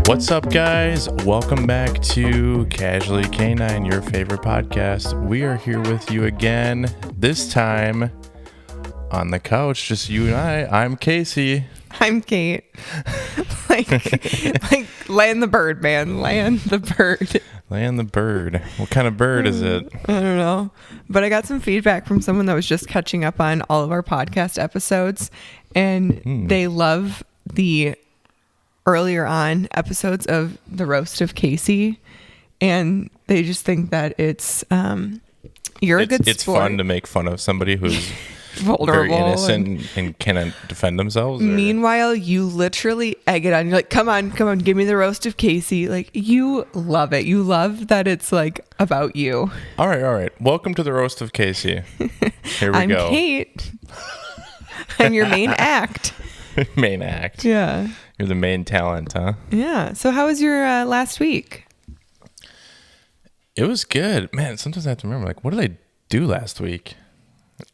What's up, guys? Welcome back to Casually Canine, your favorite podcast. We are here with you again, this time on the couch, just you and I. I'm Casey. I'm Kate. like land the bird, man. Land the bird. Land the bird. What kind of bird is it? I don't know. But I got some feedback from someone that was just catching up on all of our podcast episodes, and they love the earlier on episodes of the roast of Casey, and they just think that it's you're a good sport. It's fun to make fun of somebody who's vulnerable, very innocent and cannot defend themselves. Meanwhile, you literally egg it on. You're like, come on, give me the roast of Casey. Like, you love it. You love that it's like about you. All right. Welcome to the roast of Casey. Here we I'm go. Kate. I'm your main act. Main act. Yeah. You're the main talent, huh? Yeah. So how was your last week? It was good. Man, sometimes I have to remember, like, what did I do last week?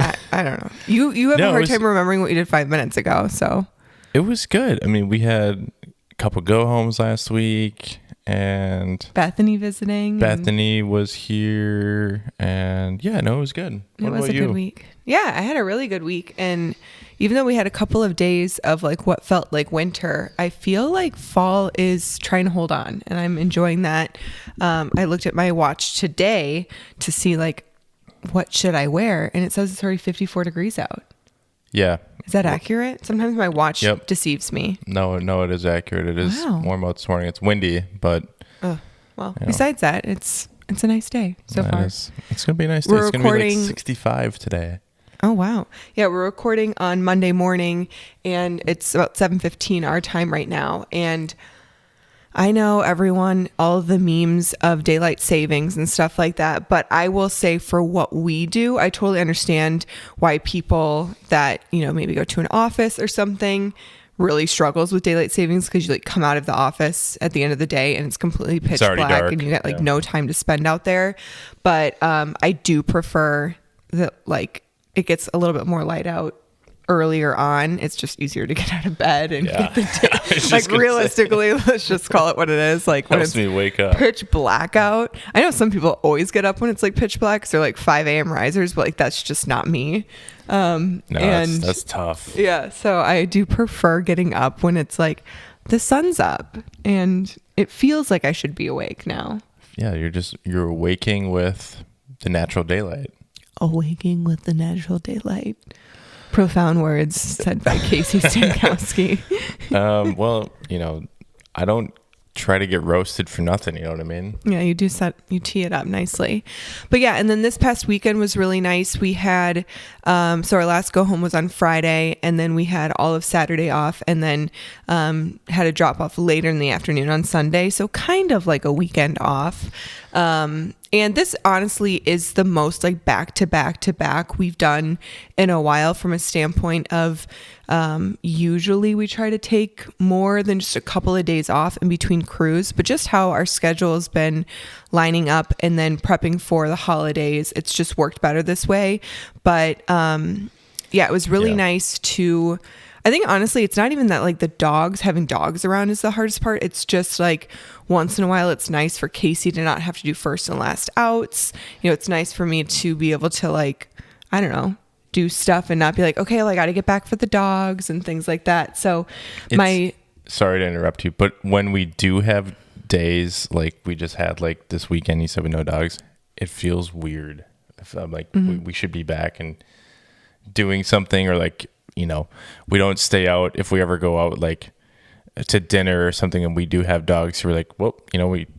I don't know. You have a hard time remembering what you did 5 minutes ago, so. It was good. I mean, we had a couple go-homes last week, and Bethany visiting. Bethany was here, and yeah, no, it was good. It was a good week. Yeah, I had a really good week, and even though we had a couple of days of like what felt like winter, I feel like fall is trying to hold on, and I'm enjoying that. I looked at my watch today to see like what should I wear, and it says it's already 54 degrees out. Yeah. Is that accurate? Sometimes my watch deceives me. No, it is accurate. It is warm out this morning. It's windy, but besides that, it's a nice day so far. It's gonna be a nice day. It's gonna be like 65 today. Oh, wow. Yeah, we're recording on Monday morning, and it's about 7:15 our time right now. And I know all of the memes of daylight savings and stuff like that, but I will say for what we do, I totally understand why people that, maybe go to an office or something really struggles with daylight savings, because you like come out of the office at the end of the day and it's completely pitch black dark, and you get like no time to spend out there. But I do prefer that like it gets a little bit more light out earlier on. It's just easier to get out of bed and get the day. Like realistically, let's just call it what it is. Like when helps me wake up. Pitch black out. I know some people always get up when it's like pitch black, so they're like 5 a.m. risers, but like that's just not me. That's tough. Yeah, so I do prefer getting up when it's like the sun's up and it feels like I should be awake now. Yeah, you're waking with the natural daylight. Awaking with the natural daylight. Profound words said by Casey Stankowski. Well, I don't try to get roasted for nothing. You know what I mean? Yeah, you tee it up nicely. But yeah, and then this past weekend was really nice. We had, so our last go home was on Friday, and then we had all of Saturday off, and then had a drop off later in the afternoon on Sunday. So kind of like a weekend off. And this honestly is the most like back to back we've done in a while, from a standpoint of usually we try to take more than just a couple of days off in between crews, but just how our schedule has been lining up and then prepping for the holidays, it's just worked better this way. But it was really nice to, I think honestly, it's not even that like having dogs around is the hardest part. It's just like once in a while, it's nice for Casey to not have to do first and last outs. It's nice for me to be able to like, I don't know, do stuff and not be like, okay, well, I got to get back for the dogs and things like that. So sorry to interrupt you, but when we do have days like we just had like this weekend, you said with no dogs, it feels weird. I'm like, we should be back and doing something, or like, we don't stay out if we ever go out like to dinner or something and we do have dogs. So we're like, well,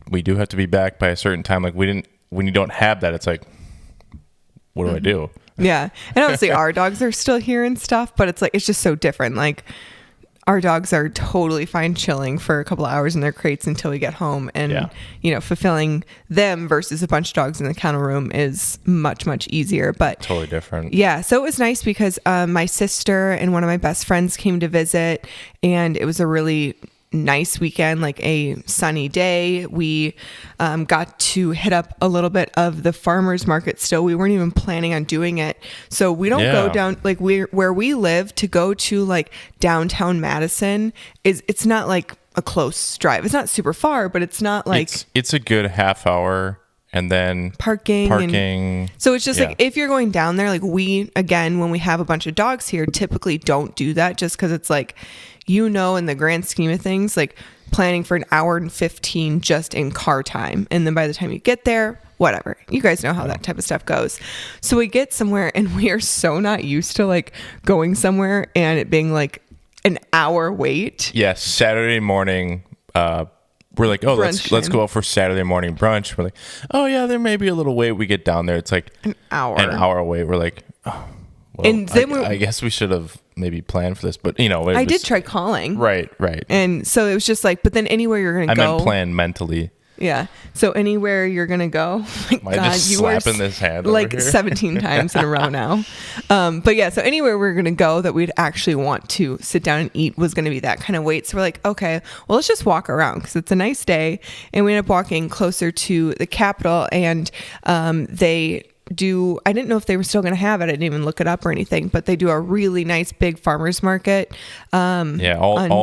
we do have to be back by a certain time. Like when you don't have that, it's like, what do I do? Yeah. And obviously our dogs are still here and stuff, but it's like, it's just so different. Like our dogs are totally fine chilling for a couple of hours in their crates until we get home. And, fulfilling them versus a bunch of dogs in the kennel room is much, much easier. But totally different. Yeah. So it was nice because my sister and one of my best friends came to visit, and it was a really nice weekend, like a sunny day. We got to hit up a little bit of the farmers market still. We weren't even planning on doing it. So we don't go down, like where we live, to go to like downtown Madison it's not like a close drive. It's not super far, but it's not like it's a good half hour, and then parking. So it's just like, if you're going down there, like we, again, when we have a bunch of dogs here, typically don't do that, just because it's like, in the grand scheme of things, like planning for an hour and 15 just in car time. And then by the time you get there, whatever, you guys know how that type of stuff goes. So we get somewhere and we are so not used to like going somewhere and it being like an hour wait. Yes. Saturday morning, we're like, oh, let's go out for Saturday morning brunch. We're like, oh yeah, there may be a little wait. We get down there, it's like an hour wait. We're like, oh, well, and then I guess we should have maybe planned for this, but I did try calling. Right. And so it was just like, but then anywhere you're going to go. I meant plan mentally. Yeah. So anywhere you're going to go, you slapping this hand like over here? 17 times in a row now. But yeah, so anywhere we're going to go that we'd actually want to sit down and eat was going to be that kind of wait. So we're like, okay, well, let's just walk around because it's a nice day. And we ended up walking closer to the Capitol, and I didn't know if they were still going to have it. I didn't even look it up or anything, but they do a really nice big farmers market. All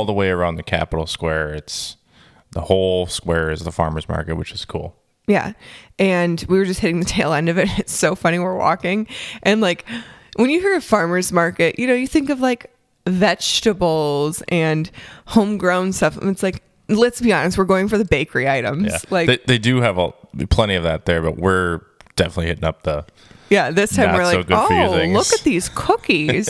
the way around the Capitol Square. The whole square is the farmers market, which is cool. Yeah. And we were just hitting the tail end of it. It's so funny. We're walking and like when you hear a farmers market, you think of like vegetables and homegrown stuff. And it's like, let's be honest, we're going for the bakery items. Yeah. Like they do have plenty of that there, but we're definitely hitting up this time we're like, look at these cookies.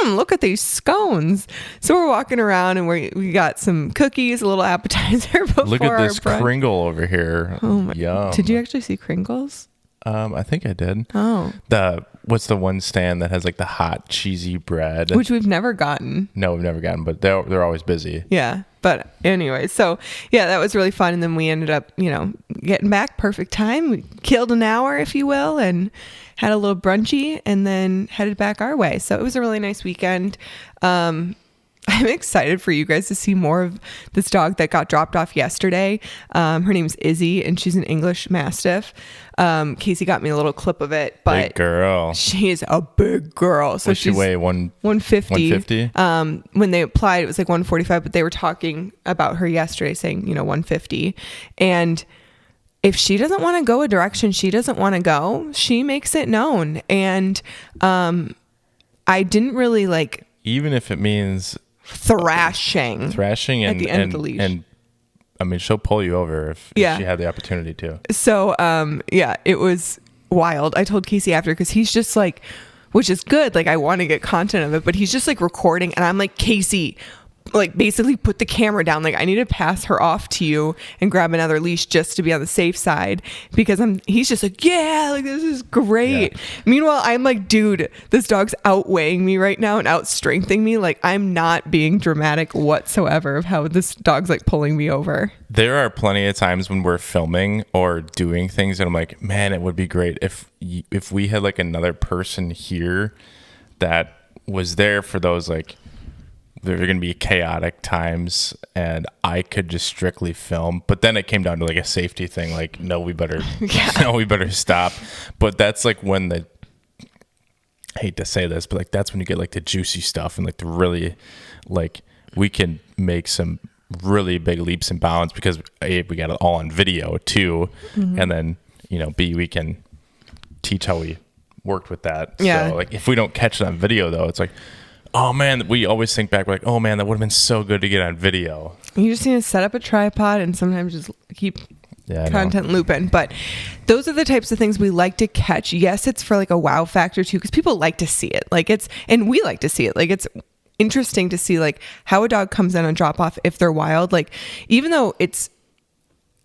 Look at these scones. So we're walking around and we got some cookies, a little appetizer before Look at this brunch. Kringle over here. Oh my! Yum. Did you actually see Kringles? I think I did. Oh. What's the one stand that has like the hot cheesy bread? Which we've never gotten. No, we've never gotten, but they're always busy. Yeah. But anyway, so yeah, that was really fun. And then we ended up, getting back perfect time. We killed an hour, if you will, and had a little brunchy and then headed back our way. So it was a really nice weekend. I'm excited for you guys to see more of this dog that got dropped off yesterday. Her name's Izzy, and she's an English Mastiff. Casey got me a little clip of it, but big girl. She is a big girl. So she weigh 150. 150. When they applied, it was like 145, but they were talking about her yesterday, saying 150. And if she doesn't want to go a direction she doesn't want to go, she makes it known. And I didn't really like, even if it means thrashing at the end of the leash. And I mean, she'll pull you over if she had the opportunity to. So, it was wild. I told Casey after, because he's just like, which is good. Like, I want to get content of it, but he's just like recording. And I'm like, Casey, like basically put the camera down. Like, I need to pass her off to you and grab another leash just to be on the safe side, because he's just like, yeah, like this is great. Yeah. Meanwhile, I'm like, dude, this dog's outweighing me right now and outstrengthening me. Like, I'm not being dramatic whatsoever of how this dog's like pulling me over. There are plenty of times when we're filming or doing things and I'm like, man, it would be great if we had like another person here that was there for those, like, there are going to be chaotic times and I could just strictly film, but then it came down to like a safety thing. Like, no, we better stop. But that's like when I hate to say this, but like, that's when you get like the juicy stuff and like the really, like, we can make some really big leaps and bounds because A, we got it all on video too. Mm-hmm. And then, B, we can teach how we worked with that. Yeah. So like, if we don't catch it on video though, it's like, oh man, we always think back, we're like, oh man, that would have been so good to get on video. You just need to set up a tripod and sometimes just keep content looping. But those are the types of things we like to catch. Yes, it's for like a wow factor too, because people like to see it. Like, and we like to see it. Like, it's interesting to see like how a dog comes in on drop off if they're wild. Like, even though it's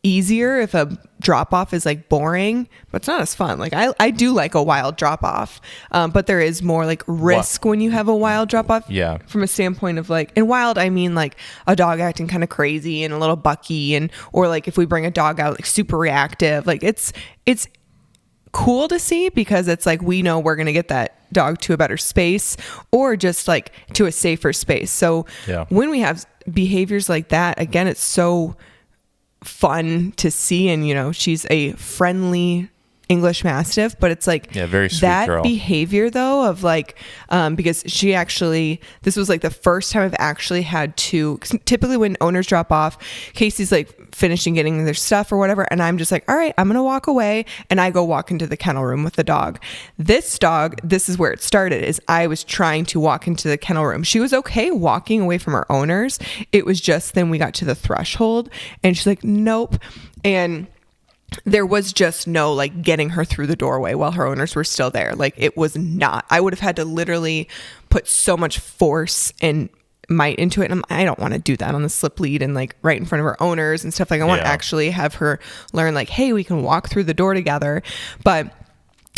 easier if a drop off is like boring, but it's not as fun. Like, I do like a wild drop off, but there is more like risk when you have a wild drop off. Yeah. From a standpoint of like, and wild, I mean like a dog acting kind of crazy and a little bucky, or like if we bring a dog out like super reactive, like it's cool to see because it's like, we know we're going to get that dog to a better space or just like to a safer space. So when we have behaviors like that, again, it's so fun to see. And she's a friendly English Mastiff, but it's like Yeah, very sweet that girl. behavior though of like, because she actually, this was like the first time I've actually had to, 'cause typically when owners drop off, Casey's like finishing getting their stuff or whatever. And I'm just like, all right, I'm going to walk away. And I go walk into the kennel room with the dog. This dog, this is where it started, is I was trying to walk into the kennel room. She was okay walking away from her owners. It was just then we got to the threshold and she's like, nope. And there was just no like getting her through the doorway while her owners were still there. Like it was not, I would have had to literally put so much force and might into it. And I don't want to do that on the slip lead and like right in front of her owners and stuff. Like I want to actually have her learn like, hey, we can walk through the door together. But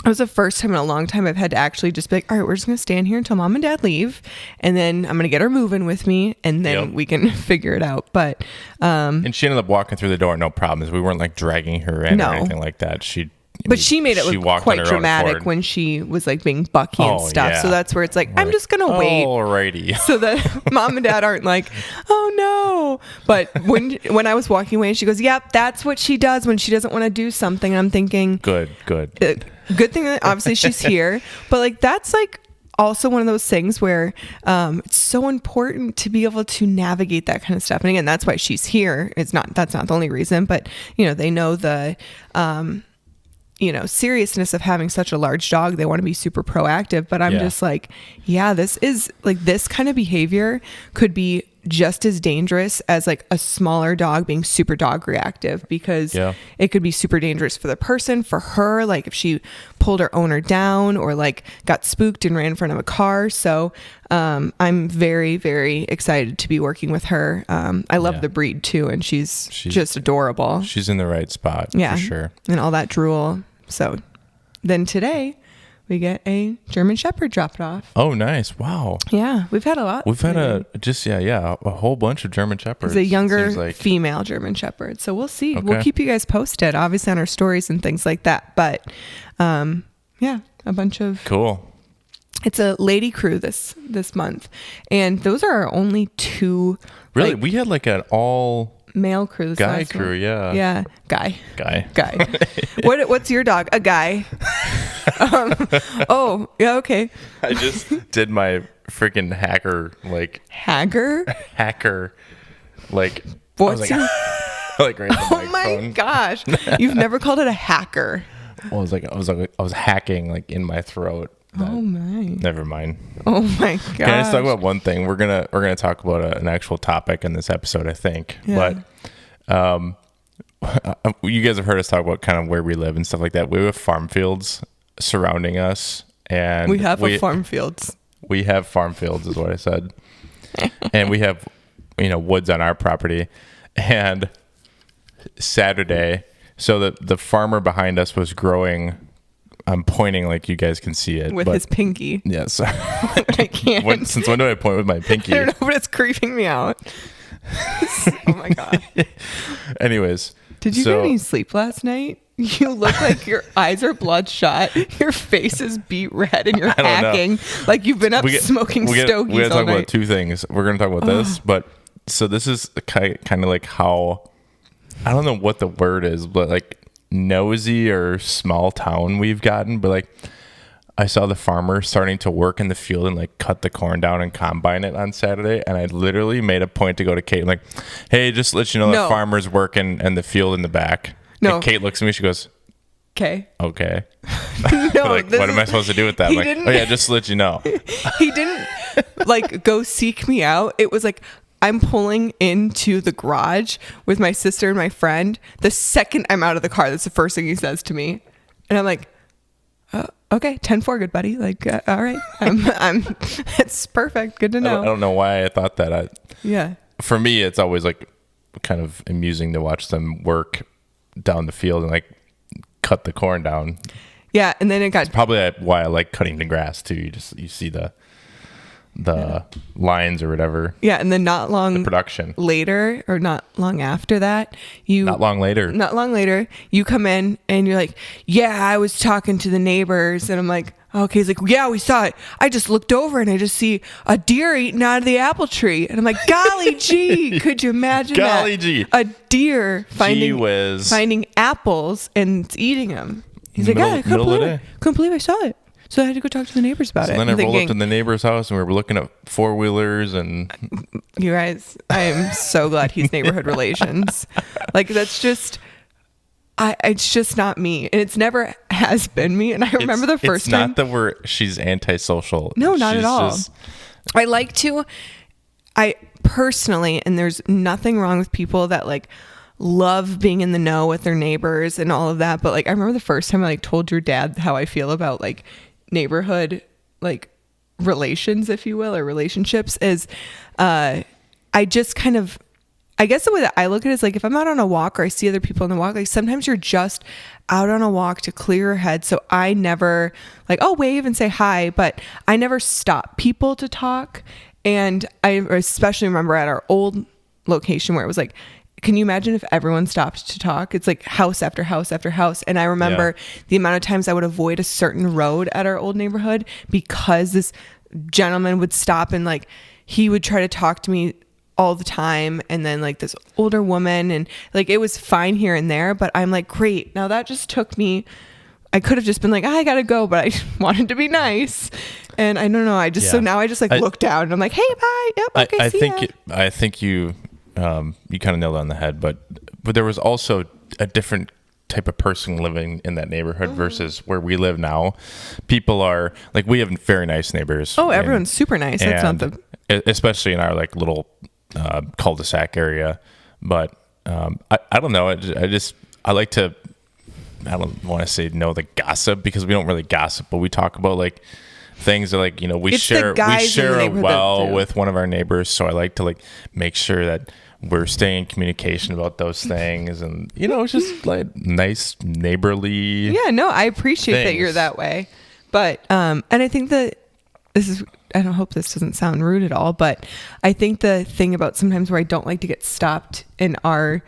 it was the first time in a long time I've had to actually just be like, all right, we're just going to stand here until mom and dad leave. And then I'm going to get her moving with me and then we can figure it out. But, and she ended up walking through the door. No problems. We weren't like dragging her in or anything like that. She made it look quite dramatic when she was like being bucky and stuff. Yeah. So that's where it's like, I'm just going to wait. Alrighty. So that mom and dad aren't like, oh no. But when I was walking away, she goes, yep, that's what she does when she doesn't want to do something. I'm thinking, good. Good thing that obviously she's here. But like, that's like also one of those things where it's so important to be able to navigate that kind of stuff. And again, that's why she's here. That's not the only reason, but they know the, seriousness of having such a large dog. They want to be super proactive, but I'm just like, this is like, this kind of behavior could be just as dangerous as like a smaller dog being super dog reactive, because it could be super dangerous for the person, for her, like if she pulled her owner down or like got spooked and ran in front of a car. So I'm very, very excited to be working with her. I love the breed too, and she's just adorable. She's in the right spot for sure. And all that drool. So then today we get a German Shepherd dropped off. Oh, nice. Wow. Yeah. We've had a lot. We've had a whole bunch of German Shepherds. It's a younger female German Shepherd. So we'll see. Okay. We'll keep you guys posted, obviously on our stories and things like that. But a bunch of... Cool. It's a lady crew this month. And those are our only two... Really? We had like an all... male crew this guy crew month. Yeah guy What's your dog? A guy. Okay. I just did my freaking hacker like what's your like right oh my gosh, you've never called it a hacker. Well, I was hacking like in my throat. Oh my. Never mind. Oh my god. Can I just talk about one thing? We're gonna talk about an actual topic in this episode, I think. Yeah. But you guys have heard us talk about kind of where we live and stuff like that. We have farm fields surrounding us, and we have farm fields. We have farm fields, is what I said, and we have woods on our property. And Saturday, so the farmer behind us was growing. I'm pointing like you guys can see it. With his pinky. Yes. I can't. Since when do I point with my pinky? I don't know, but it's creeping me out. Oh my god. Anyways. Did you get any sleep last night? You look like your eyes are bloodshot. Your face is beat red and you're hacking. Like you've been up smoking stogies all night. We're going to talk about two things. We're going to talk about this, but so this is kind of like how, I don't know what the word is, but like nosy or small town we've gotten. But like I saw the farmer starting to work in the field and like cut the corn down and combine it on Saturday, and I literally made a point to go to Kate like, hey, just let you know that farmer's working in the field in the back. No. And Kate looks at me, she goes, okay. No, like, what am I supposed to do with that? I'm like, oh yeah, just to let you know. He didn't like go seek me out. It was like, I'm pulling into the garage with my sister and my friend. The second I'm out of the car, that's the first thing he says to me. And I'm like, okay, 10-4, good buddy. Like, all right. It's perfect. Good to know. I don't know why I thought that. Yeah. For me, it's always like kind of amusing to watch them work down the field and like cut the corn down. Yeah. And then it's probably why I like cutting the grass too. You see the lines or whatever. Yeah, and then not long production later, or not long after that, not long later, you come in and you're like, yeah, I was talking to the neighbors, and I'm like, okay. He's like, yeah, we saw it. I just looked over and I just see a deer eating out of the apple tree, and I'm like, golly gee, could you imagine golly gee, a deer finding apples and eating them? He's like, Middle- yeah, I middle of the couldn't believe I saw it. So I had to go talk to the neighbors about So it. then I I'm rolled up to thinking, the neighbor's house and we were looking at four-wheelers and you guys, I am so glad he's neighborhood relations. Like, that's just, it's just not me. And it's never has been me. And I remember the first it's time. not that she's antisocial. No, not She's at all. just- I personally, and there's nothing wrong with people that like love being in the know with their neighbors and all of that. But like, I remember the first time I like told your dad how I feel about like neighborhood, like relations, if you will, or relationships is, I just kind of, I guess the way that I look at it is like, if I'm out on a walk or I see other people on the walk, like sometimes you're just out on a walk to clear your head. So I never like, I'll wave and say hi, but I never stop people to talk. And I especially remember at our old location where it was like, can you imagine if everyone stopped to talk? It's like house after house after house. And I remember the amount of times I would avoid a certain road at our old neighborhood because this gentleman would stop and like, he would try to talk to me all the time. And then like this older woman, and like, it was fine here and there, but I'm like, great. Now that just took me, I could have just been like, I gotta go, but I wanted to be nice. And I don't know. So now I just like look down and I'm like, hey, bye. Yep. Okay. I think you kind of nailed it on the head, but there was also a different type of person living in that neighborhood versus where we live now. People are like, we have very nice neighbors. Oh, everyone's super nice. That's not especially in our like little cul-de-sac area. But I don't know. I like to, I don't want to say the gossip because we don't really gossip, but we talk about like things that like, we share well with one of our neighbors. So I like to like make sure that we're staying in communication about those things, and it's just like nice neighborly. Yeah, no, I appreciate that you're that way. But and I think that I don't hope this doesn't sound rude at all, but I think the thing about sometimes where I don't like to get stopped in our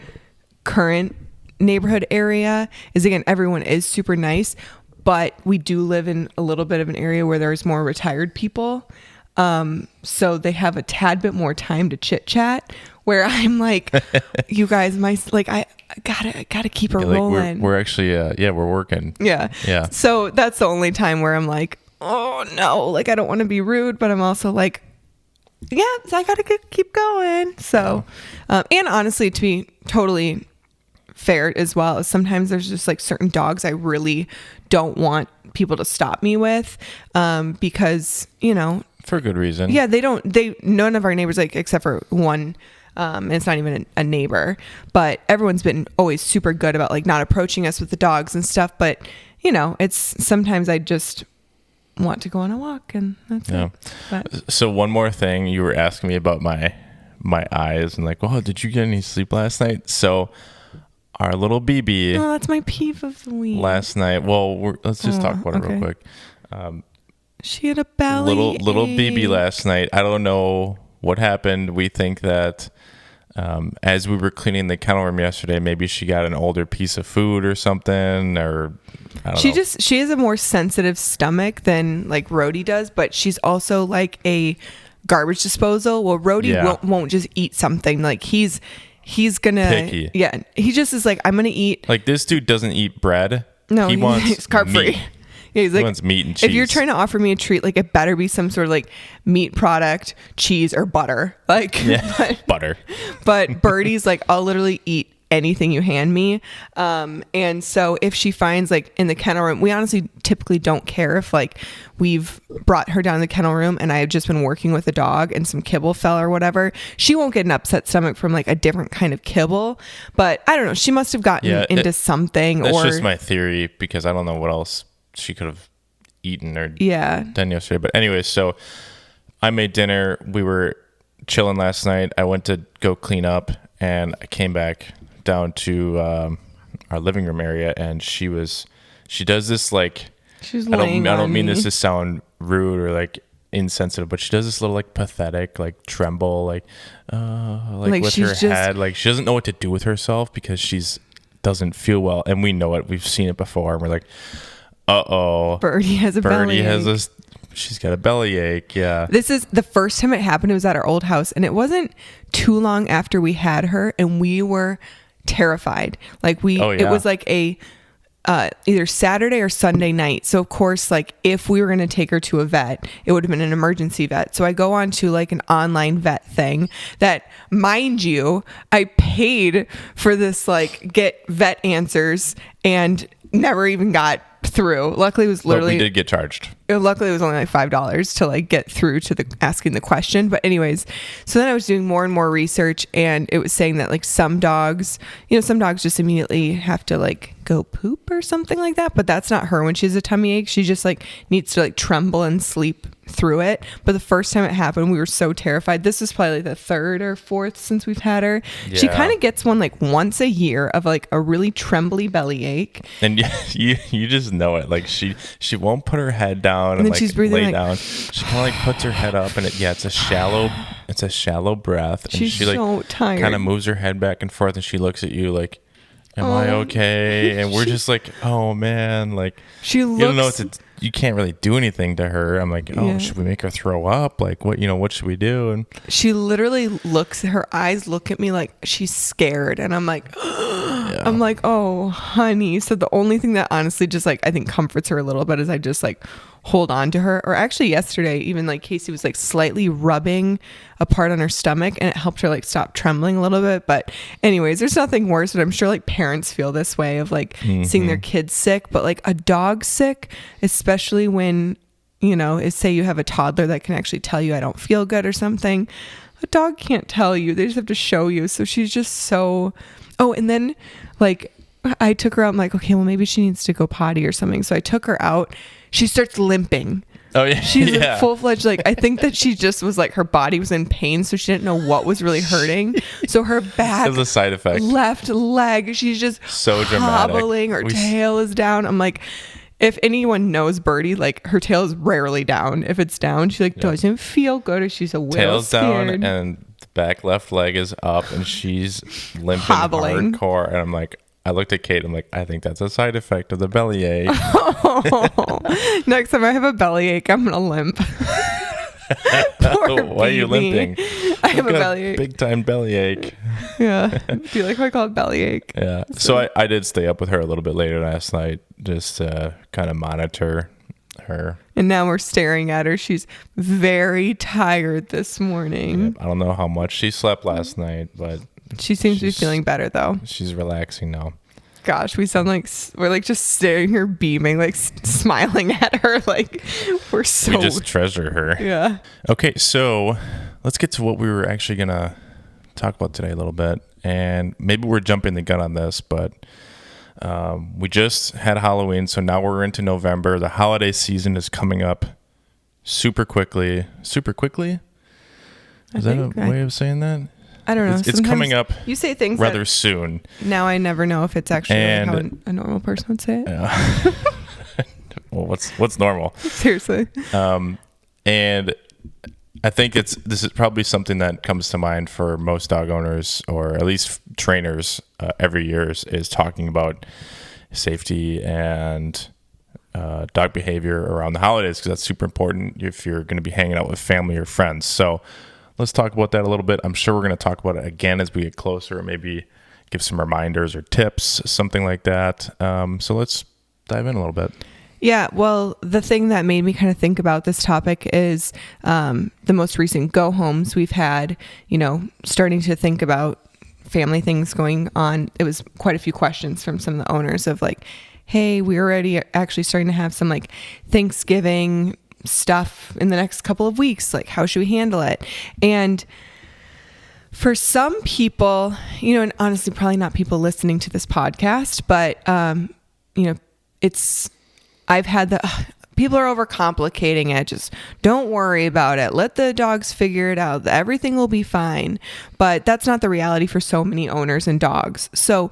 current neighborhood area is, again, everyone is super nice, but we do live in a little bit of an area where there's more retired people. So they have a tad bit more time to chit chat, where I'm like, you guys, I gotta keep it rolling. We're actually, we're working. Yeah. Yeah. So that's the only time where I'm like, oh no, like I don't want to be rude, but I'm also like, yeah, I gotta keep going. So, and honestly, to be totally fair as well, sometimes there's just like certain dogs I really don't want people to stop me with, because for good reason. Yeah, none of our neighbors, like except for one, and it's not even a neighbor, but everyone's been always super good about like not approaching us with the dogs and stuff. But it's sometimes I just want to go on a walk, and that's it. But. So one more thing, you were asking me about my eyes and like, oh, did you get any sleep last night? So our little BB. Oh, that's my peeve of the week. Last night. Well, let's just talk about it real quick. She had a belly. Little BB last night. I don't know what happened. We think that as we were cleaning the kennel room yesterday, maybe she got an older piece of food or something, or I don't know. She has a more sensitive stomach than like Rhodey does, but she's also like a garbage disposal. Well, Rhodey won't just eat something. Like he's gonna picky. Yeah, he just is like, I'm gonna eat. Like this dude doesn't eat bread. No, he wants he's carb free. Yeah, he's like, wants meat and cheese. If you're trying to offer me a treat, like it better be some sort of like meat product, cheese, or butter. Like butter. But Birdie's like, I'll literally eat anything you hand me. And so if she finds like in the kennel room, we honestly typically don't care if like we've brought her down to the kennel room and I have just been working with a dog and some kibble fell or whatever. She won't get an upset stomach from like a different kind of kibble, but I don't know. She must have gotten into something. That's just my theory because I don't know what else she could have eaten or done yesterday. But anyways, so I made dinner. We were chilling last night. I went to go clean up and I came back down to our living room area, and she does this like, I don't mean this to sound rude or like insensitive, but she does this little like pathetic like tremble like with her head, like she doesn't know what to do with herself because doesn't feel well, and we know it. We've seen it before, and we're like, Birdie has a belly ache. She's got a belly ache. Yeah. This is the first time it happened. It was at our old house, and it wasn't too long after we had her, and we were terrified. Like it was like either Saturday or Sunday night. So of course, like if we were going to take her to a vet, it would have been an emergency vet. So I go on to like an online vet thing that, mind you, I paid for this, like get vet answers, and never even got through. Luckily it was literally, but we did get charged. Luckily it was only like $5 to like get through to the asking the question. But anyways, so then I was doing more and more research, and it was saying that like some dogs just immediately have to like go poop or something like that, but that's not her when she has a tummy ache. She just like needs to like tremble and sleep through it. But the first time it happened, we were so terrified. This is probably like the third or fourth since we've had her. She kind of gets one like once a year of like a really trembly belly ache, and you just know it. Like she won't put her head down and then like she's breathing lay like, down. She kind of like puts her head up, and it's a shallow breath, and she's she like so tired. kind of moves her head back and forth, and she looks at you like, am I okay? And we're just like, oh man, like she looks, you don't know you can't really do anything to her. I'm like, oh, should we make her throw up? Like what should we do? And she literally looks, her eyes look at me like she's scared, and I'm like I'm like, oh honey. So the only thing that honestly just like I think comforts her a little bit is I just like hold on to her. Or actually yesterday, even like Casey was like slightly rubbing a part on her stomach, and it helped her like stop trembling a little bit. But anyways, there's nothing worse, and I'm sure like parents feel this way of like seeing their kids sick, but like a dog sick, especially when, you know, say you have a toddler that can actually tell you I don't feel good or something. A dog can't tell you, they just have to show you. So she's just so, and then like I took her out. I'm like, okay, well maybe she needs to go potty or something. So I took her out. She starts limping. Oh yeah, she's a full-fledged, like I think that she just was like her body was in pain, so she didn't know what was really hurting. So her back, as a side effect, left leg, she's just so hobbling. dramatic. Her tail is down. I'm like, if anyone knows Birdie, like her tail is rarely down. If it's down, she like doesn't feel good, or she's a little tail's scared. down and the back left leg is up, and she's limping hobbling hardcore. And I'm like, I looked at Kate. I'm like, I think that's a side effect of the bellyache. Next time I have a bellyache, I'm gonna limp. Why are you limping? I have a bellyache. Big time bellyache. Yeah. Do you like how I call it bellyache? Yeah. So I did stay up with her a little bit later last night, just to kind of monitor her. And now we're staring at her. She's very tired this morning. I don't know how much she slept last night, but she seems to be feeling better though. She's relaxing now. Gosh, we sound like we're like just staring her, beaming, like smiling at her, like we just treasure her. Yeah. Okay, so let's get to what we were actually gonna talk about today a little bit, and maybe we're jumping the gun on this, but we just had Halloween, so now we're into November. The holiday season is coming up super quickly. Super quickly? Is that a way of saying that? I don't know. It's coming up. You say things rather soon. Now I never know if it's actually how a normal person would say it. Yeah. Well, what's normal? Seriously. And I think this is probably something that comes to mind for most dog owners, or at least trainers, every year is talking about safety and dog behavior around the holidays, because that's super important if you're going to be hanging out with family or friends. So let's talk about that a little bit. I'm sure we're going to talk about it again as we get closer, maybe give some reminders or tips, something like that. So let's dive in a little bit. Yeah, well, the thing that made me kind of think about this topic is the most recent go homes we've had, starting to think about family things going on. It was quite a few questions from some of the owners of like, hey, we're already actually starting to have some like Thanksgiving stuff in the next couple of weeks. Like, how should we handle it? And for some people, and honestly, probably not people listening to this podcast, but, I've had people are overcomplicating it. Just don't worry about it. Let the dogs figure it out. Everything will be fine. But that's not the reality for so many owners and dogs. So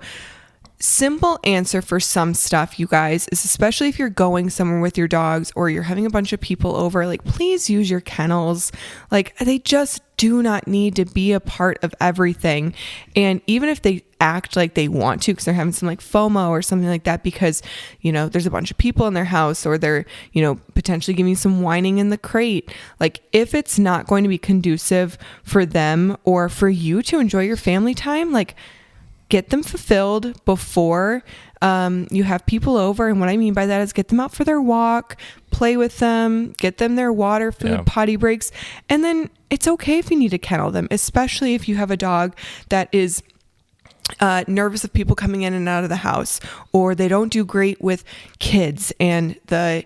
simple answer for some stuff, you guys, is especially if you're going somewhere with your dogs or you're having a bunch of people over, like, please use your kennels. Like, they just do not need to be a part of everything. And even if they act like they want to because they're having some like FOMO or something like that, because there's a bunch of people in their house, or they're potentially giving you some whining in the crate, like, if it's not going to be conducive for them or for you to enjoy your family time, like, get them fulfilled before you have people over. And what I mean by that is get them out for their walk, play with them, get them their water, food, potty breaks. And then it's okay if you need to kennel them, especially if you have a dog that is nervous of people coming in and out of the house, or they don't do great with kids and the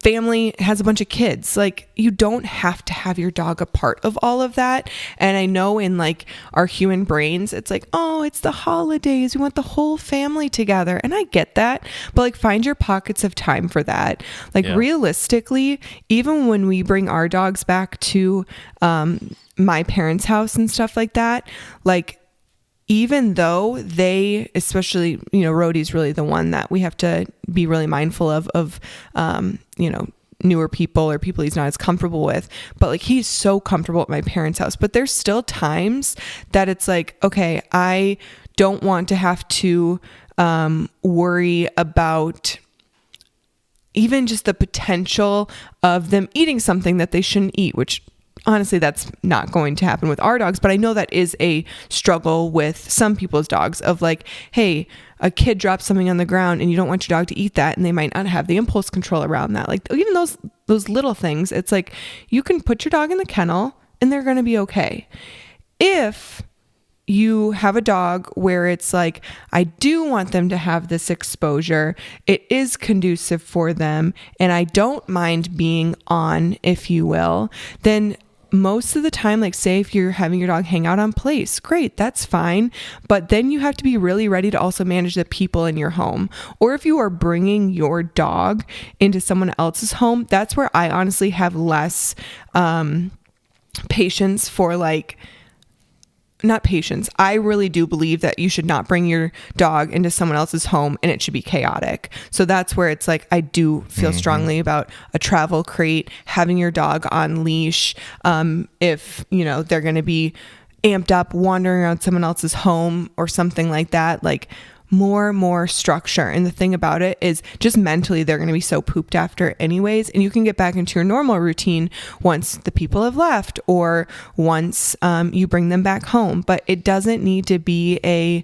family has a bunch of kids. Like, you don't have to have your dog a part of all of that. And I know in like our human brains, it's like, oh, it's the holidays, we want the whole family together. And I get that, but like, find your pockets of time for that. Like, realistically, even when we bring our dogs back to my parents' house and stuff like that, like, even though they, especially, Rhodey's really the one that we have to be really mindful of, newer people or people he's not as comfortable with, but like, he's so comfortable at my parents' house. But there's still times that it's like, okay, I don't want to have to worry about even just the potential of them eating something that they shouldn't eat, which honestly, that's not going to happen with our dogs, but I know that is a struggle with some people's dogs of like, hey, a kid drops something on the ground and you don't want your dog to eat that, and they might not have the impulse control around that. Like, even those little things, it's like, you can put your dog in the kennel and they're going to be okay. If you have a dog where it's like, I do want them to have this exposure, it is conducive for them, and I don't mind being on, if you will, then most of the time, like, say if you're having your dog hang out on place, great, that's fine. But then you have to be really ready to also manage the people in your home. Or if you are bringing your dog into someone else's home, that's where I honestly have less patience for, like, not patience. I really do believe that you should not bring your dog into someone else's home and it should be chaotic. So that's where it's like, I do feel strongly about a travel crate, having your dog on leash. If, they're going to be amped up, wandering around someone else's home or something like that, like, more structure. And the thing about it is, just mentally, they're going to be so pooped after anyways, and you can get back into your normal routine once the people have left or once you bring them back home. But it doesn't need to be a,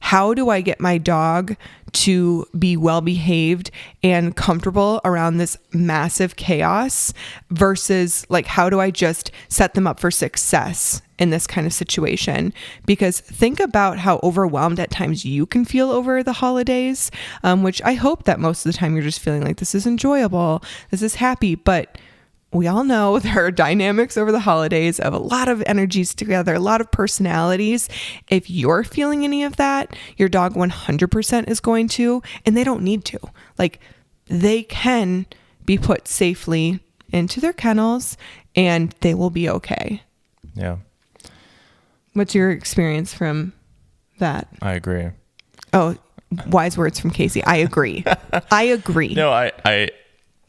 how do I get my dog to be well behaved and comfortable around this massive chaos, versus like, how do I just set them up for success in this kind of situation? Because think about how overwhelmed at times you can feel over the holidays, which I hope that most of the time you're just feeling like, this is enjoyable, this is happy. But we all know there are dynamics over the holidays of a lot of energies together, a lot of personalities. If you're feeling any of that, your dog 100% is going to, and they don't need to. Like, they can be put safely into their kennels and they will be okay. Yeah. What's your experience from that? I agree. Oh, wise words from Casey. I agree. I agree. No, I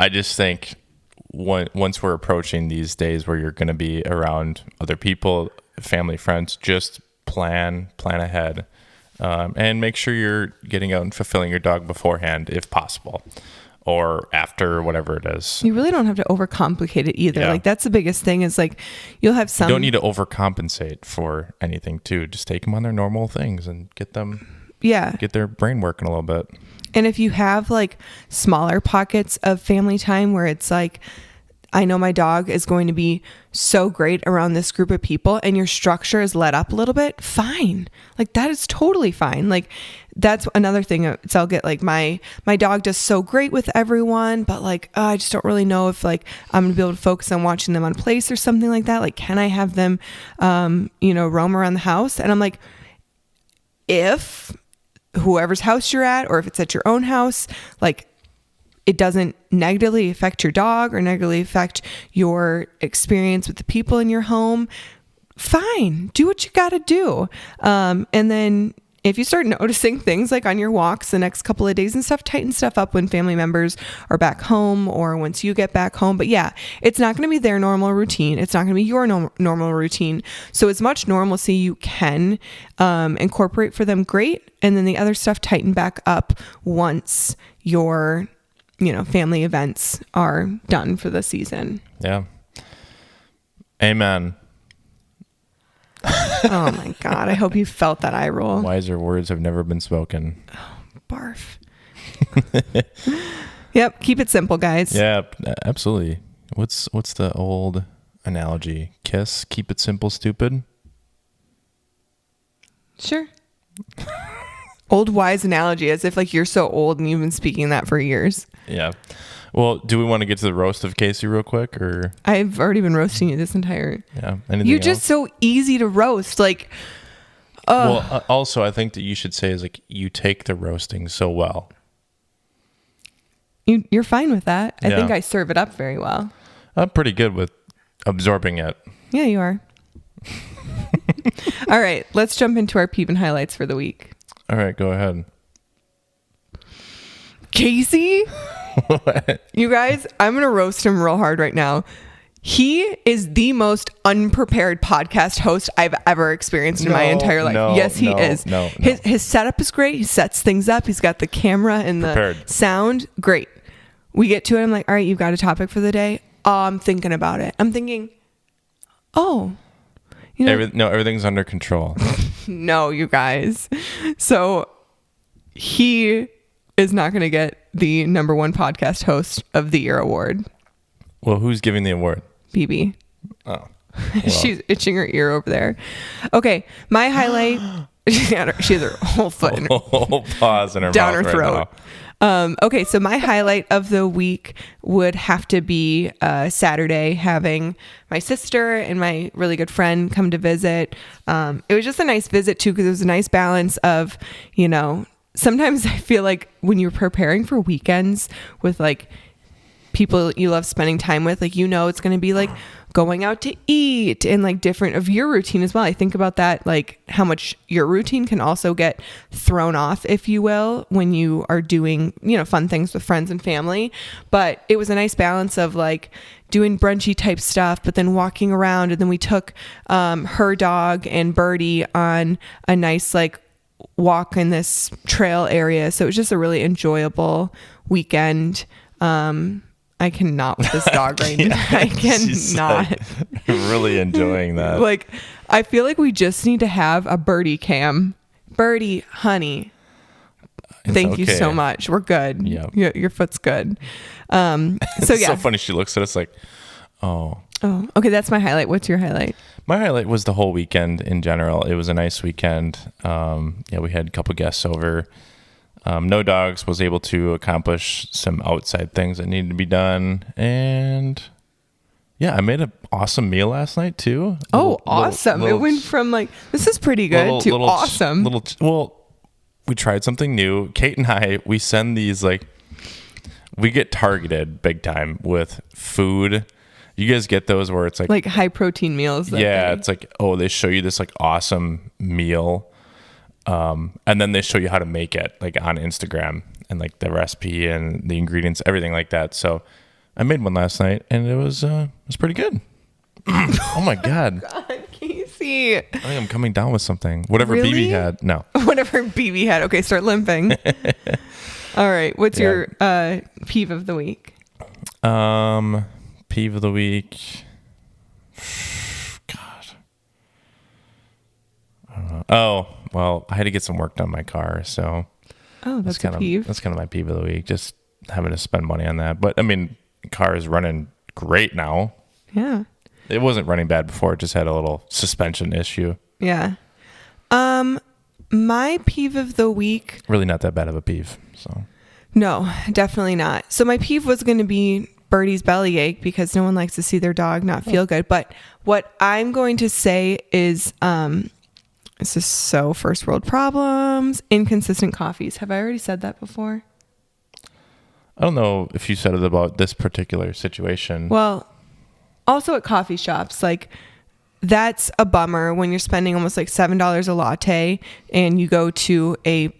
just think once we're approaching these days where you're going to be around other people, family, friends, just plan ahead, and make sure you're getting out and fulfilling your dog beforehand if possible, or after, whatever it is. You really don't have to overcomplicate it either. Yeah. Like, that's the biggest thing is like, you'll have some... You don't need to overcompensate for anything too. Just take them on their normal things and get their brain working a little bit. And if you have like smaller pockets of family time where it's like, I know my dog is going to be so great around this group of people, and your structure is let up a little bit, fine. Like, that is totally fine. Like, that's another thing. So I'll get like, my dog does so great with everyone, but like, I just don't really know if like I'm gonna be able to focus on watching them on place or something like that. Like, can I have them, roam around the house? And I'm like, if whoever's house you're at, or if it's at your own house, like, it doesn't negatively affect your dog or negatively affect your experience with the people in your home, fine, do what you got to do. And then if you start noticing things like on your walks the next couple of days and stuff, tighten stuff up when family members are back home or once you get back home. But yeah, it's not going to be their normal routine. It's not going to be your normal routine. So as much normalcy you can incorporate for them, great. And then the other stuff, tighten back up once your family events are done for the season. Yeah. Amen. Oh my God. I hope you felt that eye roll. Wiser words have never been spoken. Barf. Yep. Keep it simple, guys. Yeah, absolutely. What's the old analogy? Kiss, keep it simple, stupid. Sure. Old wise analogy, as if like you're so old and you've been speaking that for years. Yeah. Well, do we want to get to the roast of Casey real quick, or? I've already been roasting you this entire. Yeah. Anything You're else? just so easy to roast. Like, Well, also, I think that you should say is like you take the roasting so well. you're fine with that. I Yeah. think I serve it up very well. I'm pretty good with absorbing it. Yeah, you are. All right, let's jump into our peeve and highlights for the week. All right, go ahead. Casey, What? you guys, I'm going to roast him real hard right now. He is the most unprepared podcast host I've ever experienced in my entire life. Yes, he is. His setup is great. He sets things up. He's got the camera and the Prepared. sound. Great. We get to it. I'm like, all right, you've got a topic for the day. I'm thinking about it. I'm thinking, oh, you know, Everything's under control. no, you guys. So he is not going to get the #1 podcast host of the year award. Well, who's giving the award? BB. Oh, She's itching her ear over there. Okay, my highlight. She has her whole foot in her, pause in her down mouth her throat. Right Okay, so my highlight of the week would have to be Saturday, having my sister and my really good friend come to visit. It was just a nice visit too, because it was a nice balance of, you know, sometimes I feel like when you're preparing for weekends with like people you love spending time with, like, you know, it's going to be like going out to eat and like different of your routine as well. I think about that, like how much your routine can also get thrown off, if you will, when you are doing, you know, fun things with friends and family. But it was a nice balance of like doing brunchy type stuff, but then walking around. And then we took her dog and Birdie on a nice like walk in this trail area. So it was just a really enjoyable weekend. I cannot with this dog right now. I cannot. Like, really enjoying that. Like, I feel like we just need to have a Birdie cam. Birdie, honey. Thank you so much. We're good. Yep. Your foot's good. So It's yeah. so funny. She looks at us like, oh. Oh, okay. That's my highlight. What's your highlight? My highlight was the whole weekend in general. It was a nice weekend. Yeah, we had a couple guests over. No Dogs was able to accomplish some outside things that needed to be done. And yeah, I made an awesome meal last night too. Awesome. It went from like, this is pretty good to awesome. Well, we tried something new. Kate and I, we send these like, we get targeted big time with food. You guys get those where it's like high protein meals. Yeah, it's like, oh, they show you this like awesome meal. And then they show you how to make it like on Instagram and like the recipe and the ingredients, everything like that. So I made one last night and it was pretty good. Oh my God. God, Casey. I think I'm coming down with something. Whatever Really? BB had. No. Whatever BB had. Okay, start limping. All right. What's your peeve of the week? Peeve of the week. God. Oh, well, I had to get some work done on my car, so Oh, that's kind a peeve. That's kind of my peeve of the week. Just having to spend money on that. But I mean, car is running great now. Yeah. It wasn't running bad before. It just had a little suspension issue. Yeah. My peeve of the week. Really not that bad of a peeve. So No, definitely not. So my peeve was going to be Birdie's bellyache, because no one likes to see their dog not feel good. But what I'm going to say is, this is so first world problems, inconsistent coffees. Have I already said that before? I don't know if you said it about this particular situation. Well, also at coffee shops, like that's a bummer when you're spending almost like $7 a latte and you go to a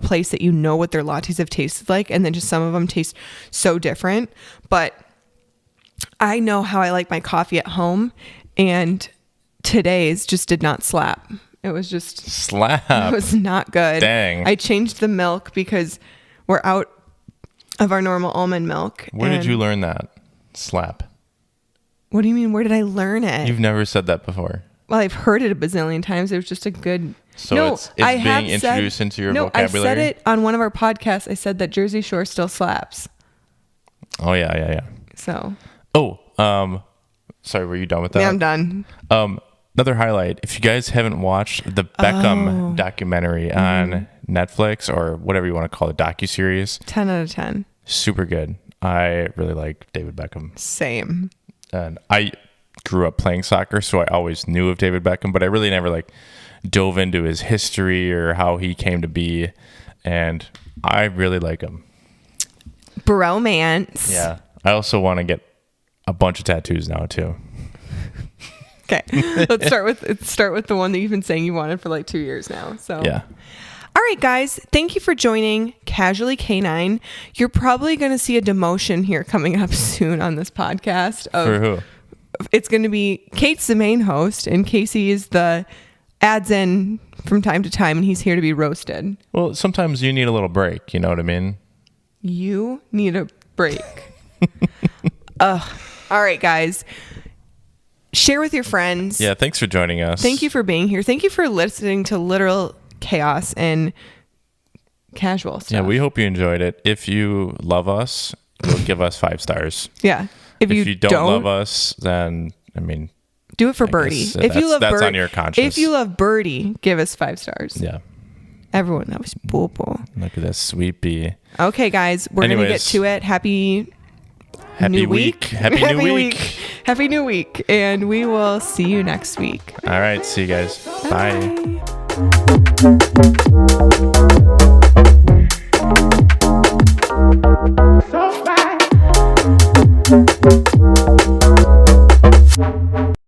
place that you know what their lattes have tasted like, and then just some of them taste so different. But I know how I like my coffee at home, and today's just did not slap. It was just slap. It was not good. Dang. I changed the milk because we're out of our normal almond milk. Where did you learn that? Slap. What do you mean? Where did I learn it? You've never said that before. Well, I've heard it a bazillion times. It was just a good. So no, it's I being have introduced said, into your no, vocabulary? I said it on one of our podcasts. I said that Jersey Shore still slaps. Oh, yeah. So. Oh, sorry, were you done with that? Yeah, I'm done. Another highlight. If you guys haven't watched the Beckham documentary on Netflix or whatever you want to call it, docuseries, 10 out of 10. super good. I really like David Beckham. Same. And I grew up playing soccer, so I always knew of David Beckham, but I really never like dove into his history or how he came to be. And I really like him. Bromance. Yeah. I also want to get a bunch of tattoos now too. Okay. Let's start with the one that you've been saying you wanted for like 2 years now. So Yeah. All right, guys. Thank you for joining Casually Canine. You're probably going to see a demotion here coming up soon on this podcast. For who? It's going to be Kate's the main host, and Casey is the adds in from time to time, and he's here to be roasted. Well, sometimes you need a little break. You know what I mean? You need a break. All right, guys. Share with your friends. Yeah. Thanks for joining us. Thank you for being here. Thank you for listening to literal chaos and casual stuff. Yeah, we hope you enjoyed it. If you love us, you'll give us 5 stars. Yeah. If you don't love us, then I mean, do it for Birdie. guess If you love that's Birdie, on your conscience. If you love Birdie, give us 5 stars. Yeah. Everyone knows Boo Boo. Look at this sweet bee. Okay, guys, we're gonna get to it. Happy New Week. Happy New Week. Happy New Week, and we will see you next week. All right. See you guys. Bye. Bye.